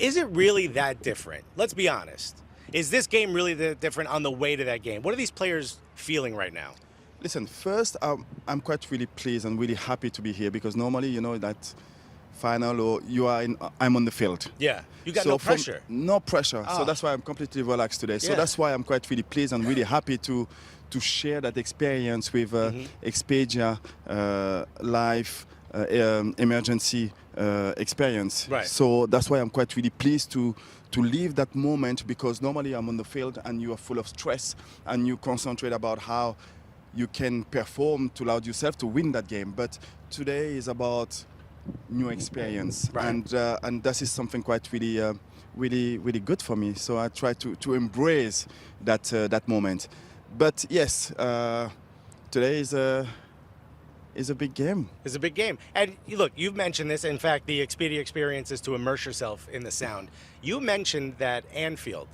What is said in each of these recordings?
is it really that different? Let's be honest. Is this game really that different on the way to that game? What are these players feeling right now? Listen, first, I'm quite really pleased and really happy to be here because normally, you know, that final or I'm on the field. Yeah, you got no pressure. No pressure. Oh. So that's why I'm completely relaxed today. So that's why I'm quite really pleased and really happy to share that experience with Expedia live emergency experience. Right. So that's why I'm quite really pleased to leave that moment because normally I'm on the field and you are full of stress and you concentrate about how you can perform to allow yourself to win that game. But today is about new experience, right. and this is something quite really good for me. So I try to embrace that moment. But yes, today is a big game. It's a big game. And look, you've mentioned this. In fact, the Expedia experience is to immerse yourself in the sound. You mentioned that Anfield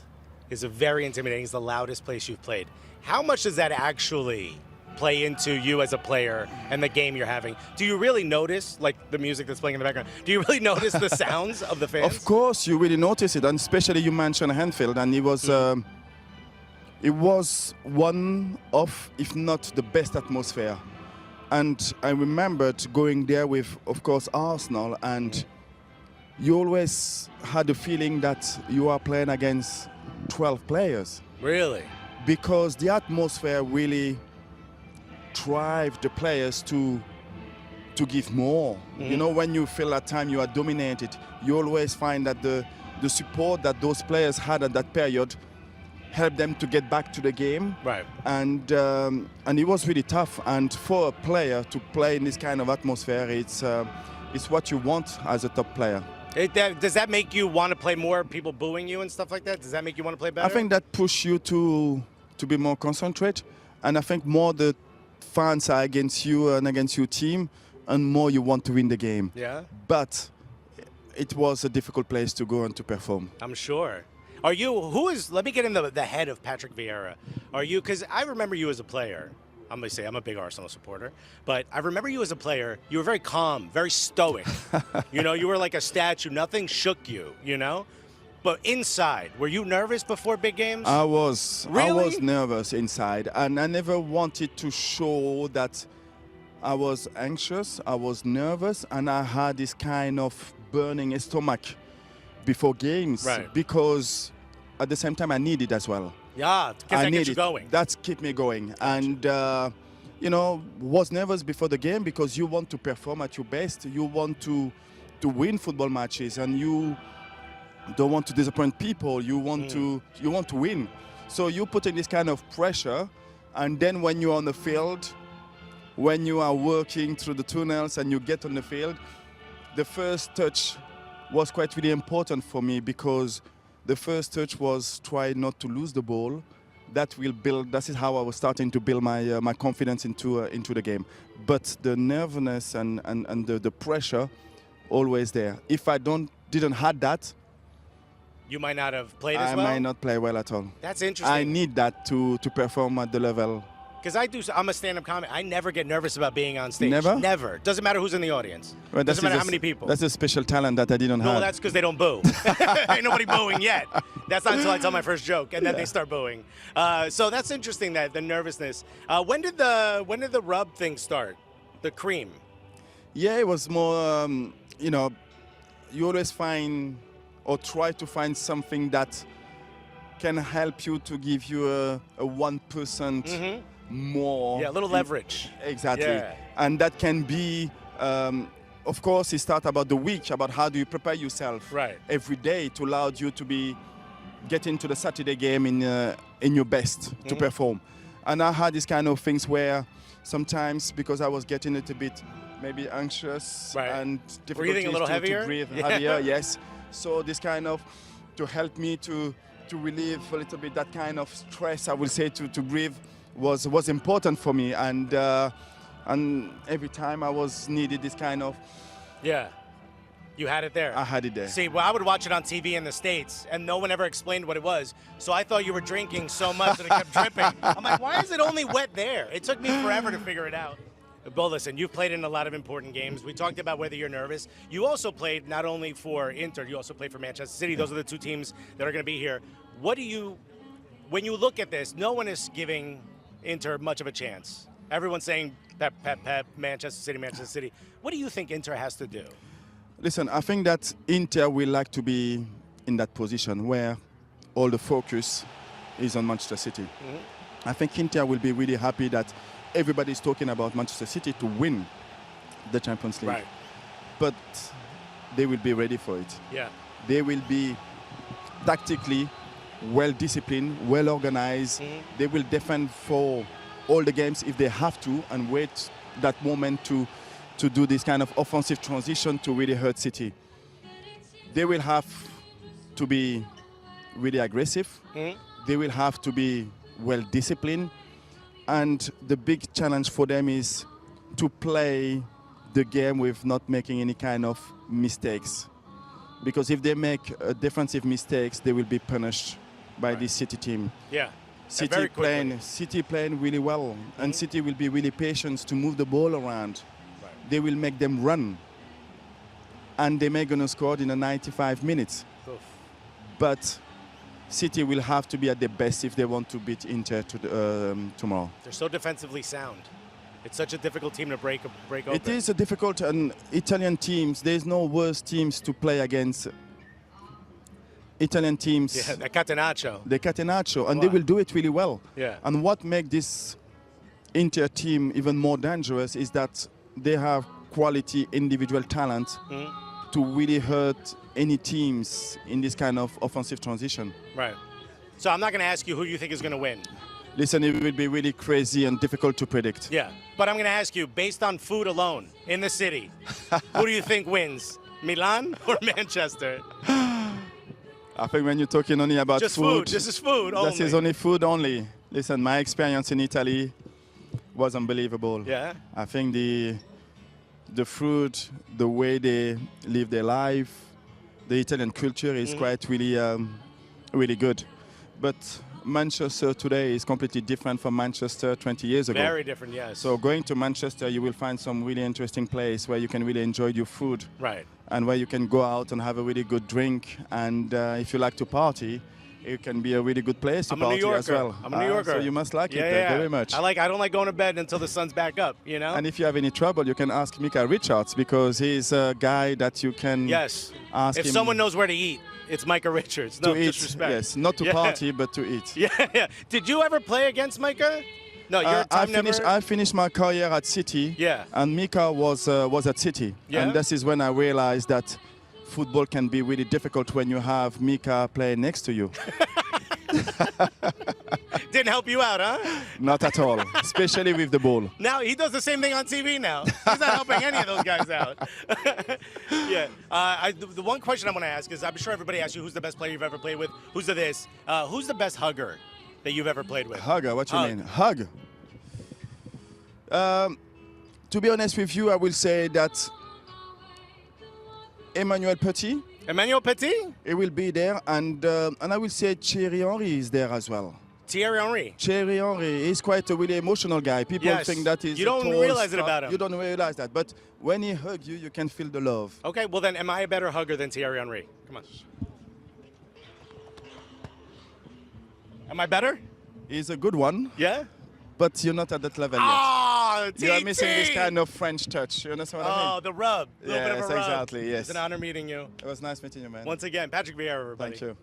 is a very intimidating, it's the loudest place you've played. How much does that actually play into you as a player and the game you're having? Do you really notice, like the music that's playing in the background, do you really notice the sounds of the fans? Of course, you really notice it, and especially you mentioned Anfield, and it was one of, if not the best atmosphere. And I remembered going there with, of course, Arsenal, and you always had the feeling that you are playing against 12 players. Really? Because the atmosphere really drives the players to give more. You know, when you feel that time you are dominated, you always find that the support that those players had at that period helped them to get back to the game. Right. And it was really tough. And for a player to play in this kind of atmosphere, it's what you want as a top player. Does that make you want to play more, people booing you and stuff like that? Does that make you want to play better? I think that pushes you to be more concentrated. And I think more the fans are against you and against your team, and more you want to win the game. Yeah. But it was a difficult place to go and to perform. I'm sure. Let me get in the head of Patrick Vieira. Because I remember you as a player. I'm going to say I'm a big Arsenal supporter, but I remember you as a player. You were very calm, very stoic. You know, you were like a statue. Nothing shook you, you know? But inside, were you nervous before big games? I was. Really? I was nervous inside, and I never wanted to show that I was anxious, I was nervous, and I had this kind of burning stomach before games. Right. Because at the same time I need it as well. Yeah, because that gets you going. That's keep me going. And, you know, was nervous before the game because you want to perform at your best. You want to win football matches, and you don't want to disappoint people. You want to win. So you put in this kind of pressure, and then when you're on the field, when you are working through the tunnels and you get on the field, the first touch was quite really important for me because the first touch was try not to lose the ball. That is how I was starting to build my confidence into the game. But the nervousness and the pressure always there. If I didn't have that, you might not have played as well? I might not play well at all. That's interesting. I need that to perform at the level. Because I'm a stand-up comic. I never get nervous about being on stage. Never? Never. Doesn't matter who's in the audience. Well, Doesn't matter how many people. That's a special talent that I didn't have. No, that's because they don't boo. Ain't nobody booing yet. That's not until I tell my first joke, and then they start booing. So that's interesting, that the nervousness. When did the rub thing start? The cream? Yeah, it was more, you know, you always find or try to find something that can help you to give you a 1% more. Yeah, a little leverage. Exactly. Yeah. And that can be, of course, it starts about the week, about how do you prepare yourself every day to allow you to get into the Saturday game in your best to perform. And I had these kind of things where sometimes, because I was getting it a bit maybe anxious and difficulties breathing a little heavier? to breathe heavier, yes. So this kind of, to help me to relieve a little bit that kind of stress, I would say, to breathe was important for me. And every time I was needed this kind of... Yeah. You had it there. I had it there. See, well, I would watch it on TV in the States, and no one ever explained what it was. So I thought you were drinking so much that it kept dripping. I'm like, why is it only wet there? It took me forever to figure it out. Well, listen, you've played in a lot of important games. We talked about whether you're nervous. You also played not only for Inter, you also played for Manchester City. Those are the two teams that are going to be here. What do you, when you look at this, no one is giving Inter much of a chance. Everyone's saying Pep, Pep, Pep, Manchester City, Manchester City. What do you think Inter has to do? Listen, I think that Inter will like to be in that position where all the focus is on Manchester City. I think Inter will be really happy that everybody is talking about Manchester City to win the Champions League. Right. But they will be ready for it. Yeah. They will be tactically well disciplined, well organized. They will defend for all the games if they have to and wait that moment to do this kind of offensive transition to really hurt City. They will have to be really aggressive. They will have to be well disciplined. And the big challenge for them is to play the game with not making any kind of mistakes. Because if they make defensive mistakes, they will be punished by this City team. Yeah. City playing really well. And City will be really patient to move the ball around. They will make them run. And they may gonna score in the 95 minutes. But City will have to be at their best if they want to beat Inter tomorrow. They're so defensively sound. It's such a difficult team to break open. It is a difficult, and Italian teams, there's no worse teams to play against. Italian teams. Yeah, the Catenaccio. The Catenaccio, and they will do it really well. Yeah. And what makes this Inter team even more dangerous is that they have quality individual talent to really hurt any teams in this kind of offensive transition. Right. So I'm not going to ask you who you think is going to win. Listen, it will be really crazy and difficult to predict. Yeah, but I'm going to ask you, based on food alone in the city, who do you think wins, Milan or Manchester? I think when you're talking only about just food, this is food only. This is only food only. Listen, my experience in Italy was unbelievable. Yeah. I think the food, the way they live their life, the Italian culture is quite really good. But Manchester today is completely different from Manchester 20 years ago. Very different, yes. So going to Manchester, you will find some really interesting place where you can really enjoy your food. Right. And where you can go out and have a really good drink. And if you like to party, it can be a really good place to party as well. I'm a New Yorker. So you must like it very much. I don't like going to bed until the sun's back up, you know? And if you have any trouble, you can ask Mika Richards, because he's a guy that you can ask if him. someone knows where to eat, it's Micah Richards. No to eat, disrespect. yes. Not to party, but to eat. Yeah. Did you ever play against Micah? No, your time I finished my career at City. Yeah. And Mika was at City. Yeah. And this is when I realized that football can be really difficult when you have Mika playing next to you. Didn't help you out, huh? Not at all, especially with the ball. Now he does the same thing on TV now. He's not helping any of those guys out. Yeah. The one question I want to ask is, I'm sure everybody asks you, who's the best player you've ever played with? Who's the this? Who's the best hugger that you've ever played with? Hugger, what you mean? Hug? To be honest with you, I will say that Emmanuel Petit. Emmanuel Petit? He will be there, and I will say Thierry Henry is there as well. Thierry Henry? Thierry Henry is quite a really emotional guy. People think that he's You don't realize it about him. You don't realize that, but when he hugs you, you can feel the love. Okay, well then, am I a better hugger than Thierry Henry? Come on. Am I better? He's a good one. Yeah? But you're not at that level yet. Oh, you are missing this kind of French touch. You understand what I mean? Oh, the rub. A little bit of a rub. Exactly, yes. It's an honor meeting you. It was nice meeting you, man. Once again, Patrick Vieira, everybody. Thank you.